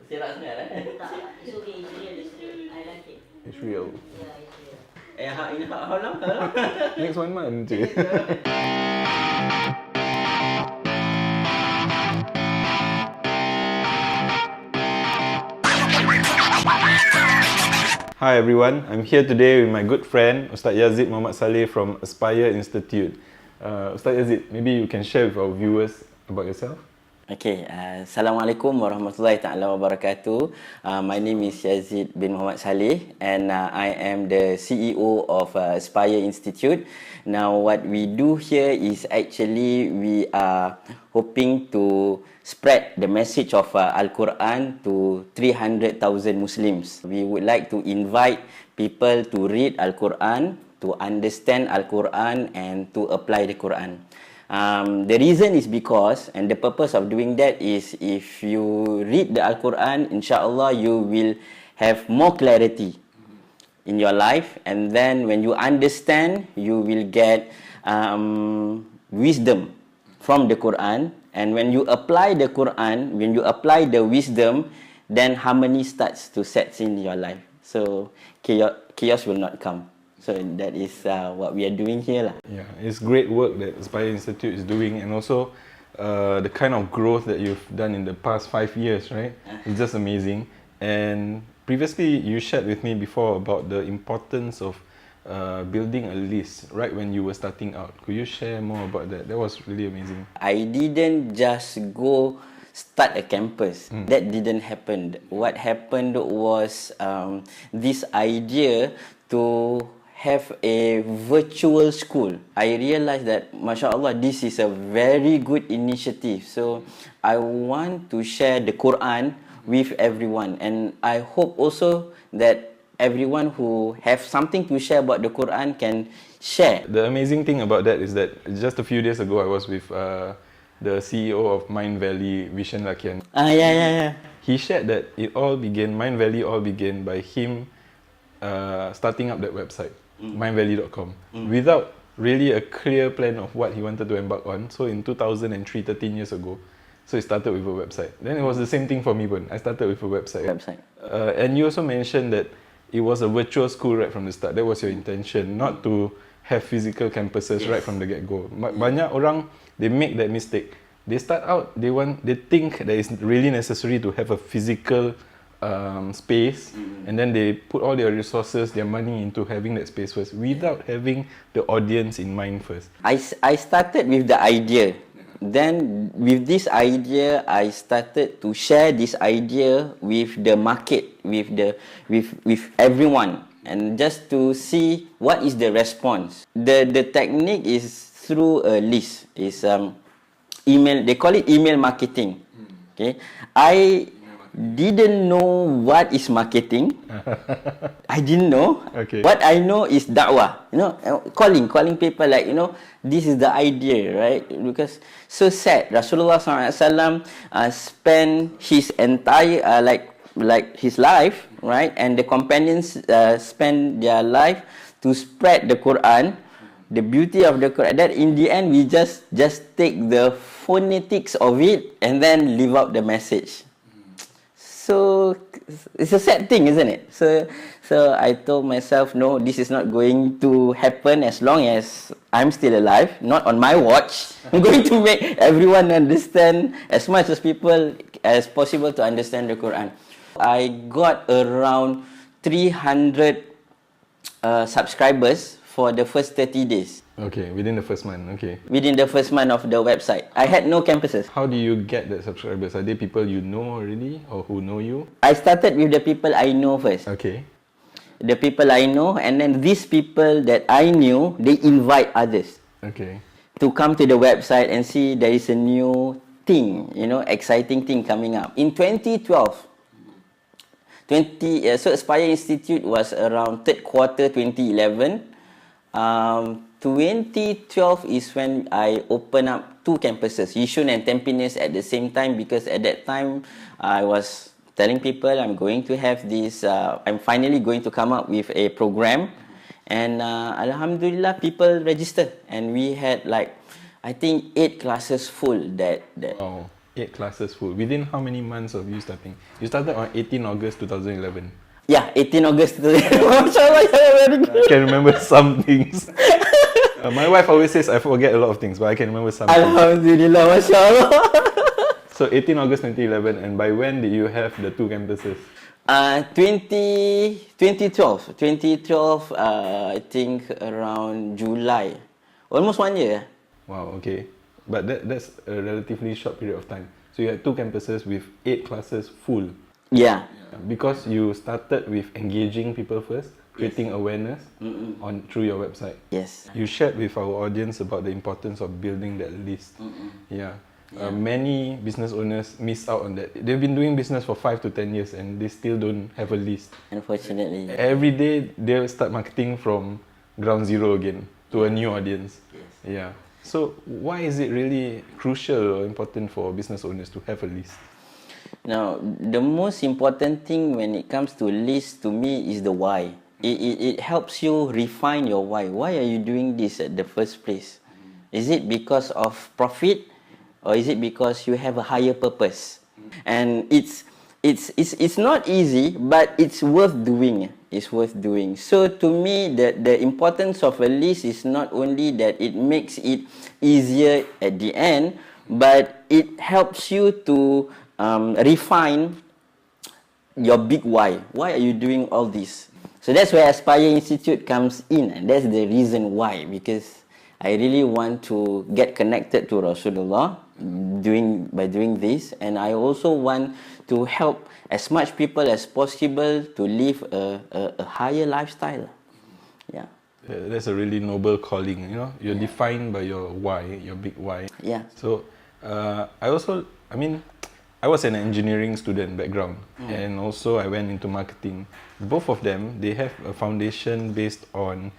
Serak sangat Tak, it's okay, it's real, it's real. I like it. It's real. Yeah, it's real. How long? How long? Next 1 month je. Hi everyone, I'm here today with my good friend Ustaz Yazid Muhammad Saleh from Aspire Institute. Ustaz Yazid, maybe you can share with our viewers about yourself. Okay, Assalamualaikum warahmatullahi taala wabarakatuh. My name is Yazid bin Muhammad Saleh and I am the CEO of Aspire Institute. Now what we do here is actually we are hoping to spread the message of Al-Quran to 300,000 Muslims. We would like to invite people to read Al-Quran, to understand Al-Quran and to apply the Quran. The reason is because, and the purpose of doing that is, if you read the Al-Quran, insyaAllah you will have more clarity in your life, and then when you understand, you will get wisdom from the Quran, and when you apply the Quran, when you apply the wisdom, then harmony starts to set in your life. So chaos will not come. So that is what we are doing here lah. Yeah, it's great work that Aspire Institute is doing, and also the kind of growth that you've done in the past 5 years, right? It's just amazing. And previously you shared with me before about the importance of building a list right when you were starting out. Could you share more about that? That was really amazing. I didn't just go start a campus. That didn't happen. What happened was this idea to have a virtual school. I realized that, mashallah, this is a very good initiative. So I want to share the Quran with everyone, and I hope also that everyone who have something to share about the Quran can share. The amazing thing about that is that just a few days ago I was with the CEO of Mind Valley, Vishen Lakian. Yeah. He shared that Mind Valley all began by him starting up that website, mindvalley.com, without really a clear plan of what he wanted to embark on. So in 2003, 13 years ago, so he started with a website. Then it was the same thing for me, I started with a website. And you also mentioned that it was a virtual school right from the start. That was your intention, not to have physical campuses right from the get-go. Banyak orang, they make that mistake. They start out, they think that it's really necessary to have a physical space, and then they put all their resources, their money into having that space first, without having the audience in mind first. I started with the idea. Then with this idea, I started to share this idea with the market, with everyone, and just to see what is the response. The technique is through a list. Is email. They call it email marketing. Okay, I didn't know what is marketing. I didn't know. Okay. What I know is da'wah. Calling people, like, this is the idea, right? Because so sad, Rasulullah SAW spent his entire like his life, right? And the companions spend their life to spread the Quran, the beauty of the Quran. That in the end we just take the phonetics of it and then leave out the message. So it's a sad thing, isn't it? So I told myself, no, this is not going to happen as long as I'm still alive. Not on my watch. I'm going to make everyone understand as much as people as possible to understand the Quran. I got around 300 subscribers for the first 30 days. Okay, within the first month, okay. Within the first month of the website. I had no campuses. How do you get that subscribers? Are they people you know already, or who know you? I started with the people I know first. Okay. The people I know, and then these people that I knew, they invite others. Okay. To come to the website and see there is a new thing, exciting thing coming up. In 2012, so Aspire Institute was around third quarter 2011. 2012 is when I opened up 2 campuses, Yishun and Tampines, at the same time, because at that time I was telling people I'm going to have this, I'm finally going to come up with a program, and Alhamdulillah, people registered, and we had like, I think 8 classes full that Wow. 8 classes full. Within how many months of you starting? You started on 18 August 2011. Yeah, 18 August. MashaAllah, very good. I can remember some things. My wife always says I forget a lot of things, but I can remember some things. Alhamdulillah, MashaAllah. So 18 August 2011, and by when did you have the 2 campuses? 2012, I think around July. Almost 1 year. Wow, okay. But that's a relatively short period of time. So you had 2 campuses with 8 classes full. Yeah. Because you started with engaging people first, creating awareness through your website. Yes. You shared with our audience about the importance of building that list. Yeah. Many business owners miss out on that. They've been doing business for 5 to 10 years and they still don't have a list. Unfortunately. Every day they'll start marketing from ground zero again to a new audience. Yes. Yeah. So why is it really crucial or important for business owners to have a list? Now, the most important thing when it comes to list to me is the why. It helps you refine your why. Why are you doing this at the first place? Is it because of profit, or is it because you have a higher purpose? And it's not easy, but it's worth doing. It's worth doing. So to me, the importance of a list is not only that it makes it easier at the end, but it helps you to refine your big why. Why are you doing all this? So that's where Aspire Institute comes in, and that's the reason why, because I really want to get connected to Rasulullah by doing this, and I also want to help as much people as possible to live a higher lifestyle. Yeah. That's a really noble calling, you know. You're defined by your why, your big why. Yeah. So I was an engineering student background, and also I went into marketing. Both of them, they have a foundation based on,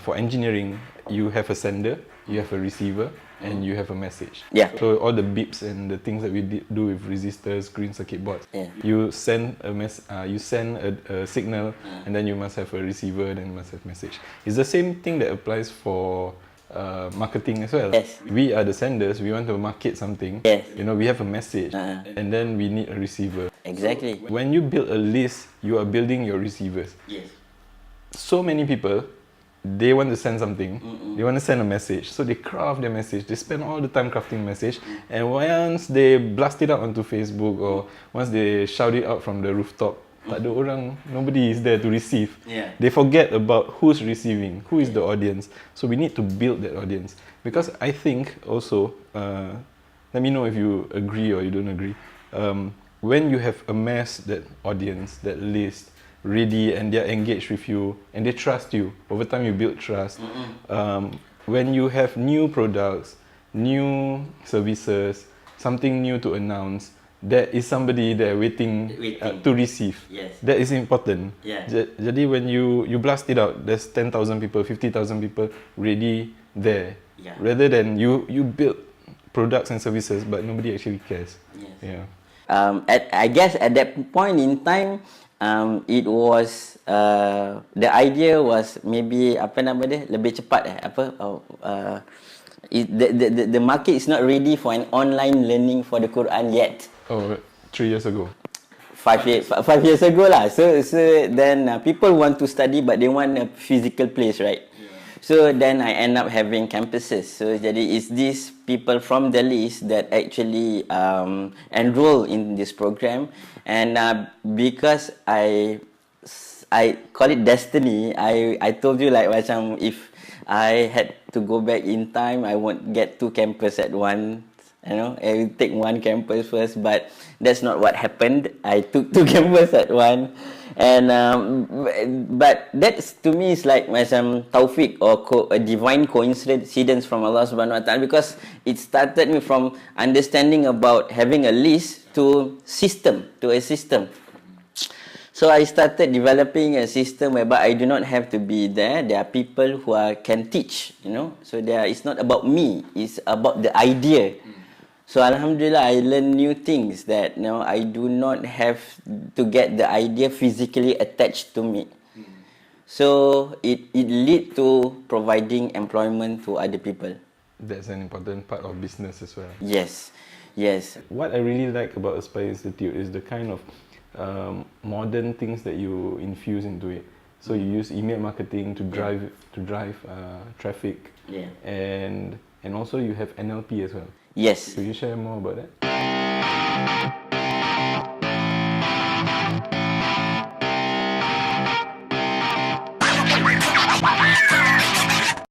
for engineering, you have a sender, you have a receiver, and you have a message. Yeah. So all the beeps and the things that we do with resistors, green circuit boards, Yeah. you send a signal, and then you must have a receiver, then you must have message. It's the same thing that applies for marketing as well. Yes. We are the senders. We want to market something. Yes. You know, we have a message, and then we need a receiver. Exactly. When you build a list, you are building your receivers. Yes. So many people, they want to send something. They want to send a message, so they craft their message. They spend all the time crafting message, and once they blast it out onto Facebook or once they shout it out from the rooftop, tak ada orang, nobody is there to receive. Yeah. They forget about who's receiving, who is the audience. So we need to build that audience, because I think also, let me know if you agree or you don't agree. When you have amassed that audience, that list, ready, and they're engaged with you and they trust you, over time you build trust. When you have new products, new services, something new to announce, there is somebody there waiting. To receive. Yes. That is important. Yeah. Jadi when you blast it out, there's 10,000 people, 50,000 people ready there. Yeah. Rather than you build products and services but nobody actually cares. Yes. Yeah. I guess at that point in time, it was the idea was maybe lebih cepat the market is not ready for an online learning for the Quran yet. Oh, 3 years ago. 5 years ago lah. So then people want to study but they want a physical place, right? So then I end up having campuses. So jadi it's these people from the list that actually enroll in this program, and because I call it destiny. I told you like macam if I had to go back in time, I won't get 2 campus at once. You know, I will take 1 campus first, but that's not what happened. I took 2 campus at once. And but that's to me is like macam taufik or a divine coincidence from Allah Subhanahu Wa Taala, because it started me from understanding about having a list to a system. So I started developing a system whereby I do not have to be there. There are people who can teach, you know. So it's not about me. It's about the idea. So Alhamdulillah, I learn new things that I do not have to get the idea physically attached to me. So it lead to providing employment to other people. That's an important part of business as well. Yes. Yes. What I really like about Aspire Institute is the kind of modern things that you infuse into it. So you use email marketing to drive traffic, Yeah. and also you have NLP as well. Yes. Could you share more about that?